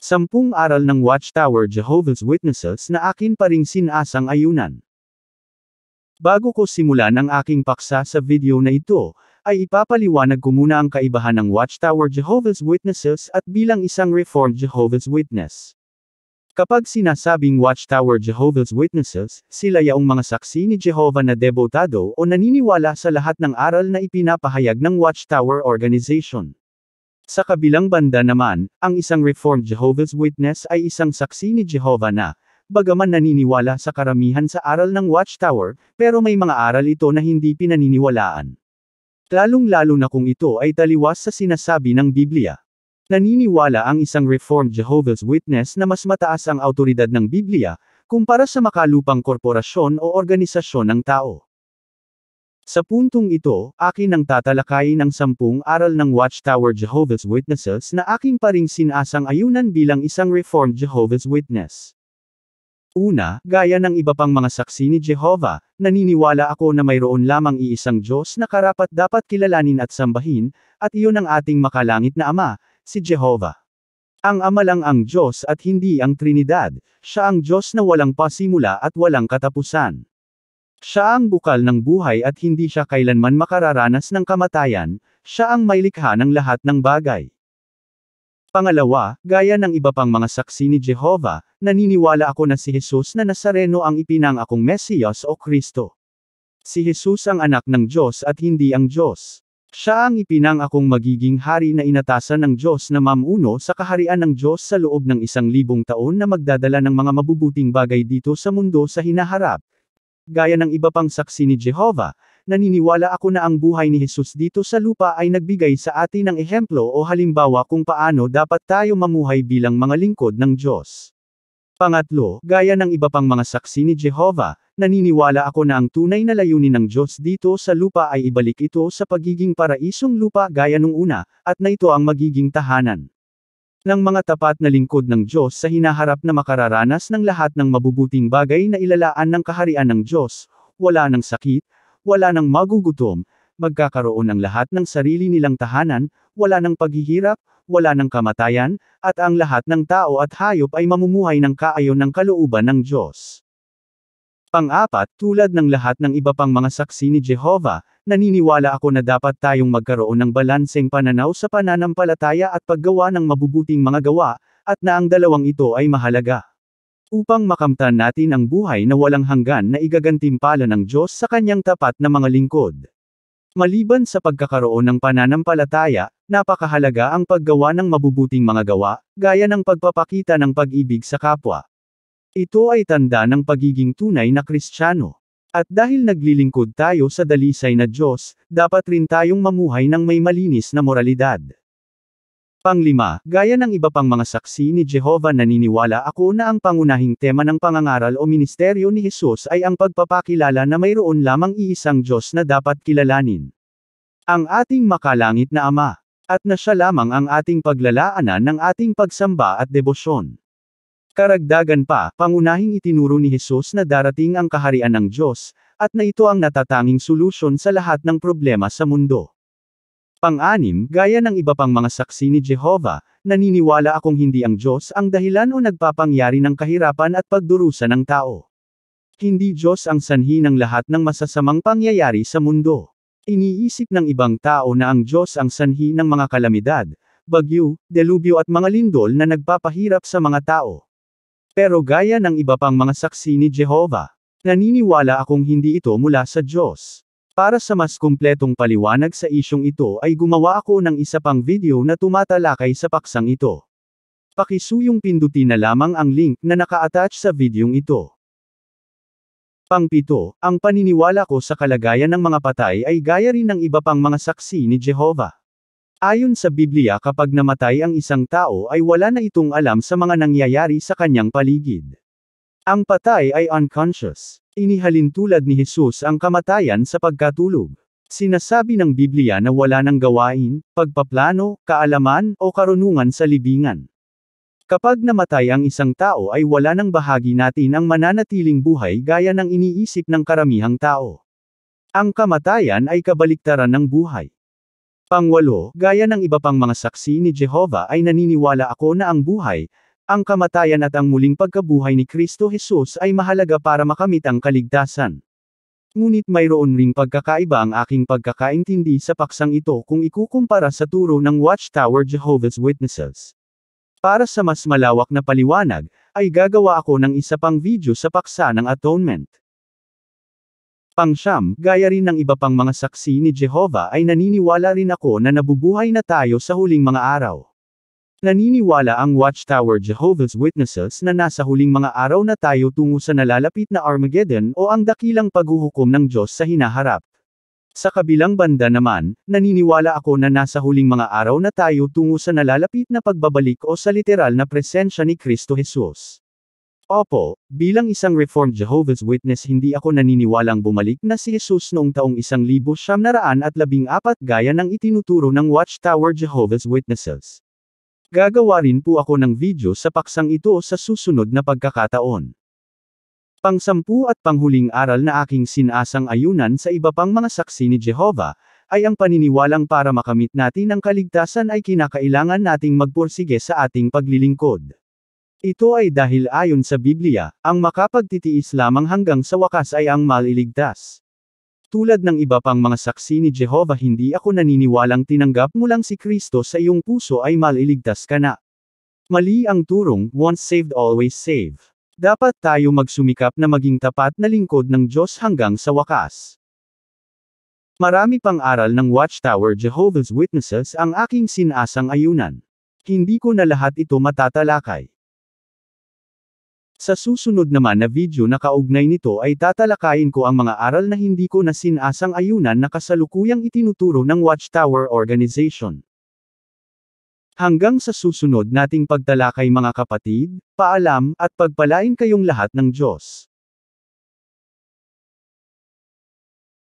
10 aral ng Watchtower Jehovah's Witnesses na akin pa ring sinasang-ayunan. Bago ko simulan ang aking paksa sa video na ito, ay ipapaliwanag ko muna ang kaibahan ng Watchtower Jehovah's Witnesses at bilang isang Reformed Jehovah's Witness. Kapag sinasabing Watchtower Jehovah's Witnesses, sila yaong mga saksi ni Jehovah na debotado o naniniwala sa lahat ng aral na ipinapahayag ng Watchtower Organization. Sa kabilang banda naman, ang isang Reformed Jehovah's Witness ay isang saksi ni Jehovah na, bagaman naniniwala sa karamihan sa aral ng Watchtower, pero may mga aral ito na hindi pinaniniwalaan. Lalong-lalo na kung ito ay taliwas sa sinasabi ng Biblia. Naniniwala ang isang Reformed Jehovah's Witness na mas mataas ang awtoridad ng Biblia, kumpara sa makalupang korporasyon o organisasyon ng tao. Sa puntong ito, akin ang tatalakayin ang 10 aral ng Watchtower Jehovah's Witnesses na aking pa ring sinasang-ayunan bilang isang Reformed Jehovah's Witness. Una, gaya ng iba pang mga saksi ni Jehovah, naniniwala ako na mayroon lamang iisang Diyos na karapat-dapat kilalanin at sambahin, at iyon ang ating makalangit na Ama, si Jehovah. Ang Ama lang ang Diyos at hindi ang Trinidad, siya ang Diyos na walang pasimula at walang katapusan. Siya ang bukal ng buhay at hindi siya kailanman makararanas ng kamatayan, siya ang may likha ng lahat ng bagay. Pangalawa, gaya ng iba pang mga saksi ni Jehovah, naniniwala ako na si Jesus na Nazareno ang ipinangakong Mesiyas o Kristo. Si Jesus ang anak ng Diyos at hindi ang Diyos. Siya ang ipinangakong magiging hari na inatasan ng Diyos na mamuno sa kaharian ng Diyos sa loob ng 1,000 taon na magdadala ng mga mabubuting bagay dito sa mundo sa hinaharap. Gaya ng iba pang saksi ni Jehovah, naniniwala ako na ang buhay ni Jesus dito sa lupa ay nagbigay sa atin ng ehemplo o halimbawa kung paano dapat tayo mamuhay bilang mga lingkod ng Diyos. Pangatlo, gaya ng iba pang mga saksi ni Jehovah, naniniwala ako na ang tunay na layunin ng Diyos dito sa lupa ay ibalik ito sa pagiging paraisong lupa gaya nung una, at na ito ang magiging tahanan ng mga tapat na lingkod ng Diyos sa hinaharap na makararanas ng lahat ng mabubuting bagay na ilalaan ng kaharian ng Diyos, wala ng sakit, wala ng magugutom, magkakaroon ng lahat ng sarili nilang tahanan, wala ng paghihirap, wala ng kamatayan, at ang lahat ng tao at hayop ay mamumuhay ng kaayon ng kalooban ng Diyos. Pang-apat, tulad ng lahat ng iba pang mga saksi ni Jehovah, naniniwala ako na dapat tayong magkaroon ng balanseng pananaw sa pananampalataya at paggawa ng mabubuting mga gawa, at na ang dalawang ito ay mahalaga. Upang makamtan natin ang buhay na walang hanggan na igagantimpala ng Diyos sa kanyang tapat na mga lingkod. Maliban sa pagkakaroon ng pananampalataya, napakahalaga ang paggawa ng mabubuting mga gawa, gaya ng pagpapakita ng pag-ibig sa kapwa. Ito ay tanda ng pagiging tunay na Kristiyano. At dahil naglilingkod tayo sa dalisay na Diyos, dapat rin tayong mamuhay ng may malinis na moralidad. Panglima, gaya ng iba pang mga saksi ni Jehovah, naniniwala ako na ang pangunahing tema ng pangangaral o ministeryo ni Jesus ay ang pagpapakilala na mayroon lamang iisang Diyos na dapat kilalanin. Ang ating makalangit na Ama. At na siya lamang ang ating paglalaanan ng ating pagsamba at debosyon. Karagdagan pa, pangunahing itinuro ni Jesus na darating ang kaharian ng Diyos, at na ito ang natatanging solusyon sa lahat ng problema sa mundo. Pang-anim, gaya ng iba pang mga saksi ni Jehovah, naniniwala akong hindi ang Diyos ang dahilan o nagpapangyari ng kahirapan at pagdurusa ng tao. Hindi Diyos ang sanhi ng lahat ng masasamang pangyayari sa mundo. Iniisip ng ibang tao na ang Diyos ang sanhi ng mga kalamidad, bagyo, delubyo at mga lindol na nagpapahirap sa mga tao. Pero gaya ng iba pang mga saksi ni Jehovah, naniniwala akong hindi ito mula sa Diyos. Para sa mas kumpletong paliwanag sa isyong ito ay gumawa ako ng isa pang video na tumatalakay sa paksang ito. Pakisuyong pindutin na lamang ang link na naka-attach sa videong ito. Pang-7, ang paniniwala ko sa kalagayan ng mga patay ay gaya rin ng iba pang mga saksi ni Jehovah. Ayon sa Biblia, kapag namatay ang isang tao ay wala na itong alam sa mga nangyayari sa kanyang paligid. Ang patay ay unconscious. Inihalin tulad ni Jesus ang kamatayan sa pagkatulog. Sinasabi ng Biblia na wala ng gawain, pagpaplano, kaalaman, o karunungan sa libingan. Kapag namatay ang isang tao ay wala ng bahagi natin ang mananatiling buhay gaya ng iniisip ng karamihang tao. Ang kamatayan ay kabaliktaran ng buhay. Pang-8, gaya ng iba pang mga saksi ni Jehovah ay naniniwala ako na ang buhay, Ang kamatayan at ang muling pagkabuhay ni Kristo Jesus ay mahalaga para makamit ang kaligtasan. Ngunit mayroon ring pagkakaiba ang aking pagkakaintindi sa paksang ito kung ikukumpara sa turo ng Watchtower Jehovah's Witnesses. Para sa mas malawak na paliwanag, ay gagawa ako ng isa pang video sa paksa ng atonement. Pangsyam, gaya rin ng iba pang mga saksi ni Jehovah ay naniniwala rin ako na nabubuhay na tayo sa huling mga araw. Naniniwala ang Watchtower Jehovah's Witnesses na nasa huling mga araw na tayo tungo sa nalalapit na Armageddon o ang dakilang paghuhukom ng Diyos sa hinaharap. Sa kabilang banda naman, naniniwala ako na nasa huling mga araw na tayo tungo sa nalalapit na pagbabalik o sa literal na presensya ni Kristo Jesus. Opo, bilang isang Reformed Jehovah's Witness hindi ako naniniwalang bumalik na si Jesus noong taong 1914 gaya ng itinuturo ng Watchtower Jehovah's Witnesses. Gagawa rin po ako ng video sa paksang ito sa susunod na pagkakataon. Pang-10 at panghuling aral na aking sinasang-ayunan sa iba pang mga saksi ni Jehovah, ay ang paniniwalang para makamit natin ang kaligtasan ay kinakailangan nating magpursige sa ating paglilingkod. Ito ay dahil ayon sa Biblia, ang makapagtitiis lamang hanggang sa wakas ay ang maliligtas. Tulad ng iba pang mga saksi ni Jehovah hindi ako naniniwalang tinanggap mo lang si Kristo sa iyong puso ay maliligtas ka na. Mali ang turong, once saved always saved. Dapat tayo magsumikap na maging tapat na lingkod ng Diyos hanggang sa wakas. Marami pang aral ng Watchtower Jehovah's Witnesses ang aking sinasang-ayunan. Hindi ko na lahat ito matatalakay. Sa susunod naman na video na kaugnay nito ay tatalakayin ko ang mga aral na hindi ko na sinasang-ayunan na kasalukuyang itinuturo ng Watchtower Organization. Hanggang sa susunod nating pagtalakay mga kapatid, paalam, at pagpalain kayong lahat ng Diyos.